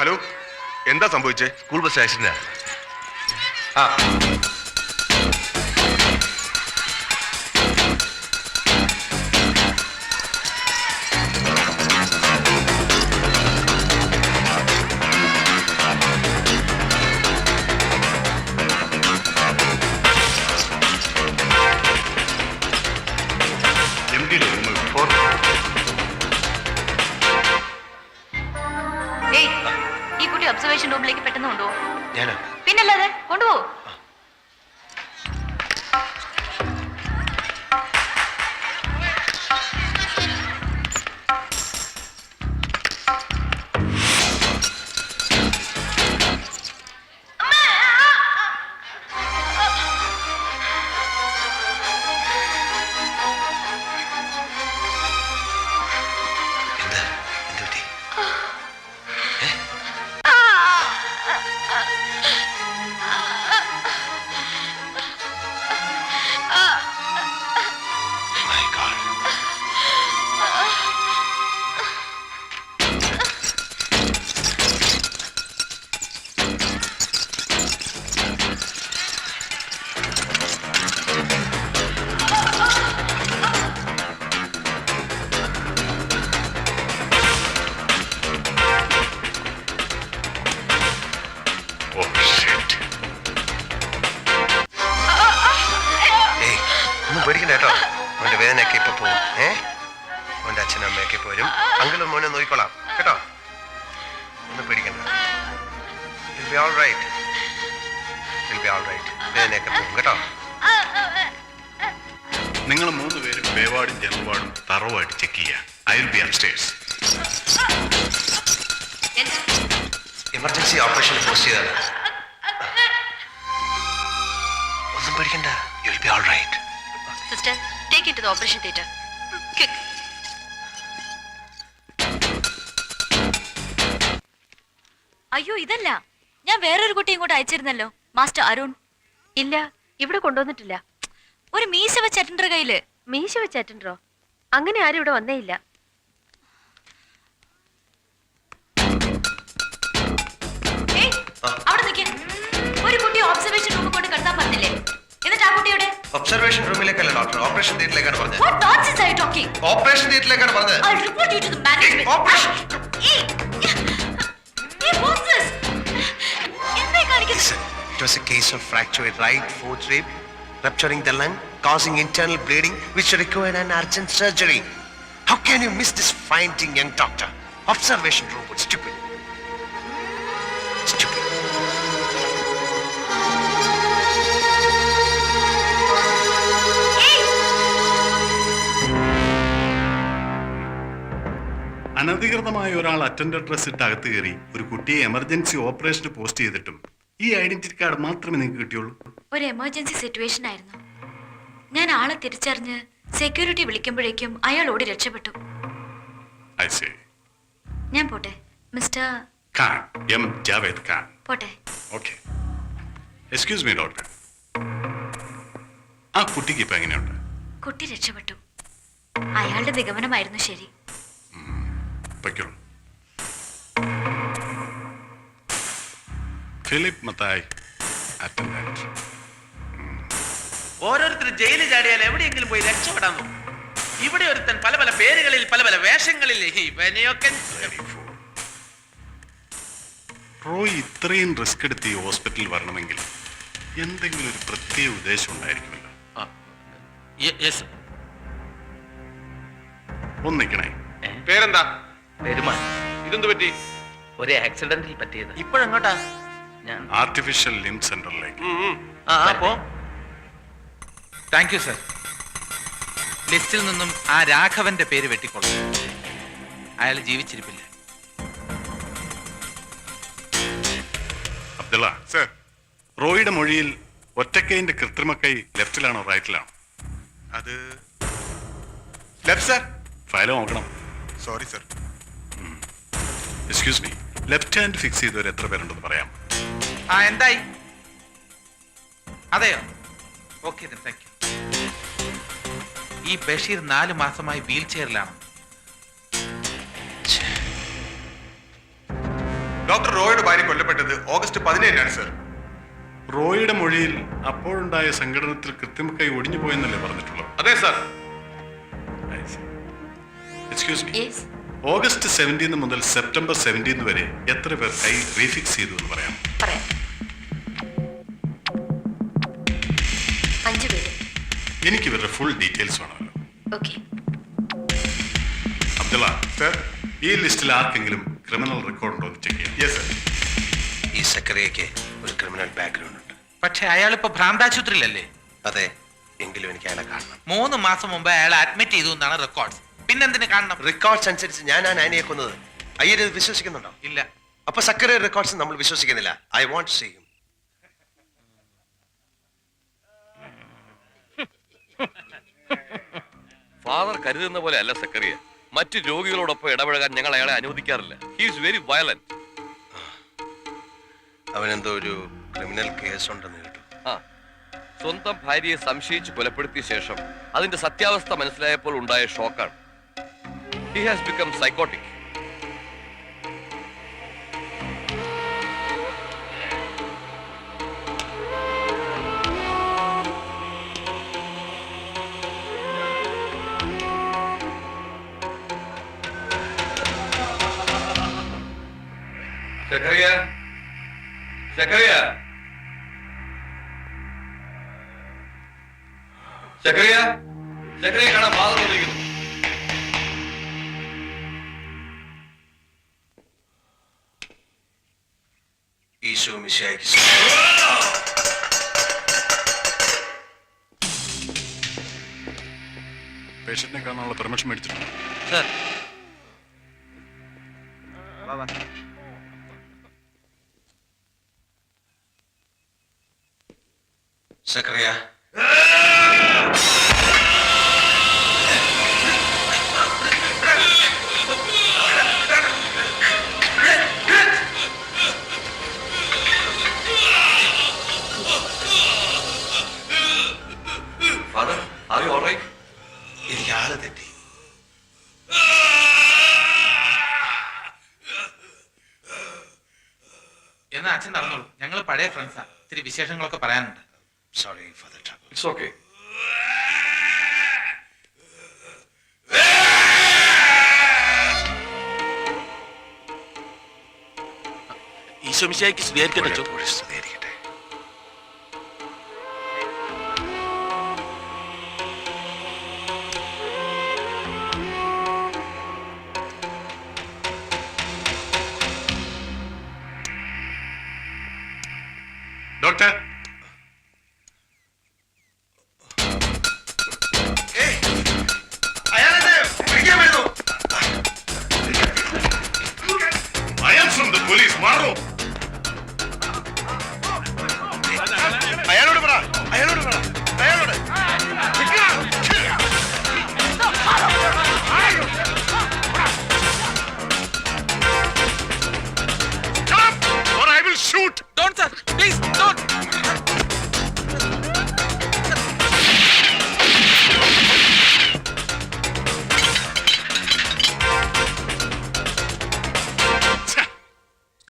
Hello, എന്താ സംഭവിച്ചേ? School bus ആക്സിഡന്റാ. ആ ഈ കുട്ടി ഒബ്സർവേഷൻ റൂമിലേക്ക് പെട്ടെന്ന് കൊണ്ടുപോകും. ഞാനോ? പിന്നല്ലാതെ കൊണ്ടുപോകും. പേടിക്കണ്ട കേട്ടോ. അവന്റെ വേദനയൊക്കെ ഇപ്പൊ പോവും. അവന്റെ അച്ഛനും അമ്മയൊക്കെ പോരും. അങ്കിളും മോനെ നോക്കിക്കോളാം കേട്ടോ. ഒന്നും പേടിക്കണ്ട. You'll be all right. You'll be all right. വേദനയൊക്കെ പോവും കേട്ടോ. നിങ്ങൾ 3 പേരും പേവാർഡും ജനറൽ വാർഡും തറവായിട്ട് ചെക്ക് ചെയ്യാം. I will be upstairs. Emergency operation post ചെയ്താണ്. ഒന്നും പേടിക്കണ്ട. You'll be all right. Sister, take it to the operation theater. Quick. അയ്യോ ഇതല്ല, ഞാൻ വേറൊരു കുട്ടി ഇങ്ങോട്ട് അയച്ചിരുന്നല്ലോ, മാസ്റ്റർ അരുൺ. ഇല്ല, ഇവിടെ കൊണ്ടുവന്നിട്ടില്ല. ഒരു മീശ വെച്ച് അറ്റൻഡർ കയ്യില്. മീശ വെച്ച് അറ്റൻഡറോ? അങ്ങനെ ആരും ഇവിടെ വന്നേ ഇല്ല. അവിടെ നിൽക്കേ. ഒരു കുട്ടി ഒബ്സർവേഷൻ റൂമിൽ കൊണ്ട് കിടത്താൻ പറഞ്ഞില്ലേ? എന്നിട്ട് ആ കുട്ടിയുടെ ഒബ്സർവേഷൻ റൂമിലേക്കല്ല ഡോക്ടർ, ഓപ്പറേഷൻ തിയേറ്ററിലേക്കാണ് പറഞ്ഞത്. What nonsense are you talking? Operation തിയേറ്ററിലേക്കാണ് പറഞ്ഞത്. I'll report you to the management. Hey, what's this? എന്തായി കാണിക്കുന്നത്? It was a case of fractured right fourth rib, rupturing the lung, causing internal bleeding, which required an urgent surgery. How can you miss this finding, young doctor? Observation room, stupid. Stupid. അനധികൃതമായ ഒരാൾ attender dress ഇട്ട് അകത്ത് കയറി ഒരു കുട്ടിയെ emergency ഓപ്പറേഷന് post ചെയ്തിട്ടും ഈ identity card മാത്രമേ നിങ്ങൾക്ക് കിട്ടിയുള്ളൂ. ഒരു എമർജൻസി സിറ്റുവേഷൻ ആയിരുന്നു. ഞാൻ ആളെ തിരിച്ചറിഞ്ഞ് സെക്യൂരിറ്റി വിളിക്കുമ്പോഴേക്കും അയാൾ ഓടി രക്ഷപ്പെട്ടു. I see. ഞാൻ പോട്ടെ മിസ്റ്റർ ഖാൻ, എം ജാവേദ് ഖാൻ. പോട്ടെ. ഓക്കെ. എക്സ്ക്യൂസ് മീ ഡോക്ടർ, ആ കുട്ടിക്ക് ഇപ്പൊ എങ്ങനെയുണ്ട്? കുട്ടി രക്ഷപ്പെട്ടു. അയാളുടെ നിഗമനമായിരുന്നു ശരി. പൊയ്ക്കോളൂ. Philip Mathai, attendant. ഓരോരുത്തർ ജയിലിൽ ചാടിയാൽ എവിടെയെങ്കിലും പോയി രക്ഷപ്പെടാൻ നോക്കും. ഇവിടെ ഒരുത്തൻ പല പല പേരുകളിൽ പല പല വേഷങ്ങളിൽ ഇവനെയൊക്കെ. റോയ് ഇത്രയും റിസ്ക് എടുത്ത് ഈ ഹോസ്പിറ്റലിൽ വരണമെങ്കിൽ എന്തെങ്കിലും ഒരു പ്രത്യേക ഉദ്ദേശം ഉണ്ടായിരിക്കുമല്ലോ. ഒന്നിക്കണേ. പേരെന്താ? പെരുമാൻ. ഇതെന്ത് പറ്റി? ഒരു ആക്സിഡന്റിൽ പറ്റിയത്. ഇപ്പോഴെങ്ങോട്ടാ? ഞാൻ ആർട്ടിഫിഷ്യൽ ലിം സെന്ററിലേക്ക്. Thank you sir. ലിസ്റ്റിൽ നിന്നും ആ രാഘവന്റെ പേര് വെട്ടിക്കൊള്ളു. അയാൾ ജീവിച്ചിരിപ്പില്ല. അബ്ദുള്ള സർ, റോയിയുടെ മൊഴിയിൽ ഒറ്റക്കൈന്റെ കൃത്രിമക്കൈ ലെഫ്റ്റിലാണോ റൈറ്റിലാണോ? അത് ലെഫ്റ്റ് സർ. ഫയൽ നോക്കണം. Sorry sir. Excuse me, left hand fix ചെയ്തവർ എത്ര പേരുണ്ടെന്ന് പറയാം? എന്തായി? അതെയോ? Okay, thank you. ഈ ബഷീർ 4 മാസമായി വീൽ ചെയറിലാണ്. ഡോക്ടർ റോയുടെ ഭാര്യ കൊല്ലപ്പെട്ടത് ഓഗസ്റ്റ് 17-നാണ് സർ. റോയിയുടെ മൊഴിയിൽ അപ്പോഴുണ്ടായ സംഘടനത്തിൽ കൃത്രിമക്കൈ ഒടിഞ്ഞു പോയെന്നല്ലേ പറഞ്ഞിട്ടുള്ളത്? അതെ sir. Excuse me, yes. August 17 മുതൽ സെപ്റ്റംബർ 17 വരെ എത്ര പേർ കൈ റീഫിക്സ് ചെയ്തു എന്ന് പറയാം? പറയാം. 5 പേര്. എനിക്ക് ഇവരുടെ ഫുൾ ഡീറ്റെയിൽസ് വേണമല്ലോ. ഓക്കെ. അബ്ദുള്ള, സർ. ഈ ലിസ്റ്റിൽ ആർക്കെങ്കിലും ക്രിമിനൽ റെക്കോർഡ് ഉണ്ടോ എന്ന് ചെക്ക് ചെയ്യാം. Yes sir. ഈ സക്കറിയയ്ക്ക് ഒരു ക്രിമിനൽ ബാക്ക്ഗ്രൗണ്ട് ഉണ്ട്. പക്ഷെ അയാൾ ഇപ്പൊ ഭ്രാന്താശുപത്രിയിലല്ലേ? അതെ, എങ്കിലും എനിക്ക് അയാളെ കാണണം. 3 മാസം മുമ്പ് അയാൾ അഡ്മിറ്റ് ചെയ്തു എന്നാണ് റെക്കോർഡ്സ്. പിന്നെന്തിനു കാണണം? റെക്കോർഡ്സ് അനുസരിച്ച് ഞാനാണ് ആനയെ കൊന്നത്. അയ്യര് വിശ്വസിക്കുന്നുണ്ടോ? ഇല്ല. അപ്പൊ സക്കറിയ റെക്കോർഡ്സ് നമ്മൾ വിശ്വസിക്കുന്നില്ല. I want to see him. Father കരുതുന്ന പോലെ അല്ല സക്കറിയ. മറ്റു രോഗികളോടൊപ്പം ഇടപഴകാൻ ഞങ്ങൾ അയാളെ അനുവദിക്കാറില്ല. He is very violent. അവനെന്തോ ഒരു ക്രിമിനൽ കേസ് ഉണ്ടെന്ന് കേട്ടു. ആ, സ്വന്തം ഭാര്യയെ സംശയിച്ച് കൊലപ്പെടുത്തിയ ശേഷം അതിന്റെ സത്യാവസ്ഥ മനസ്സിലായപ്പോൾ ഉണ്ടായ ഷോക്കാണ്. He has become psychotic. Zachariah, Zachariah, Zachariah, Zachariah കാണാൻ ഫാദർ വന്നിരിക്കുന്നു. ഈശോ മിശിഹായ്ക്ക് പേഷ്യന്റിനെ കാണാനുള്ള പെർമിഷൻ മേടിച്ചിട്ടുണ്ട്. Sir, Zachariah, father, are you alright? എനിക്ക് ആള് തെറ്റി. എന്നാ അച്ഛൻ നടന്നോളൂ. ഞങ്ങൾ പഴയ ഫ്രണ്ട്സാ. ഇത്തിരി വിശേഷങ്ങളൊക്കെ പറയാനുണ്ട്. Sorry for the trouble. It's okay. ഈശോമിശിഹായ്ക്ക് സ്തുതിയായിരിക്കട്ടെ അച്ചോ. എപ്പോഴും സ്തുതിയായിരിക്കട്ടെ. ഡോക്ടർ, പോലീസ് മാറോ. അയാളോട് പറ, അയാളോട് പറ, അയാളോട്. Or I will shoot. Don't, sir. Please, don't.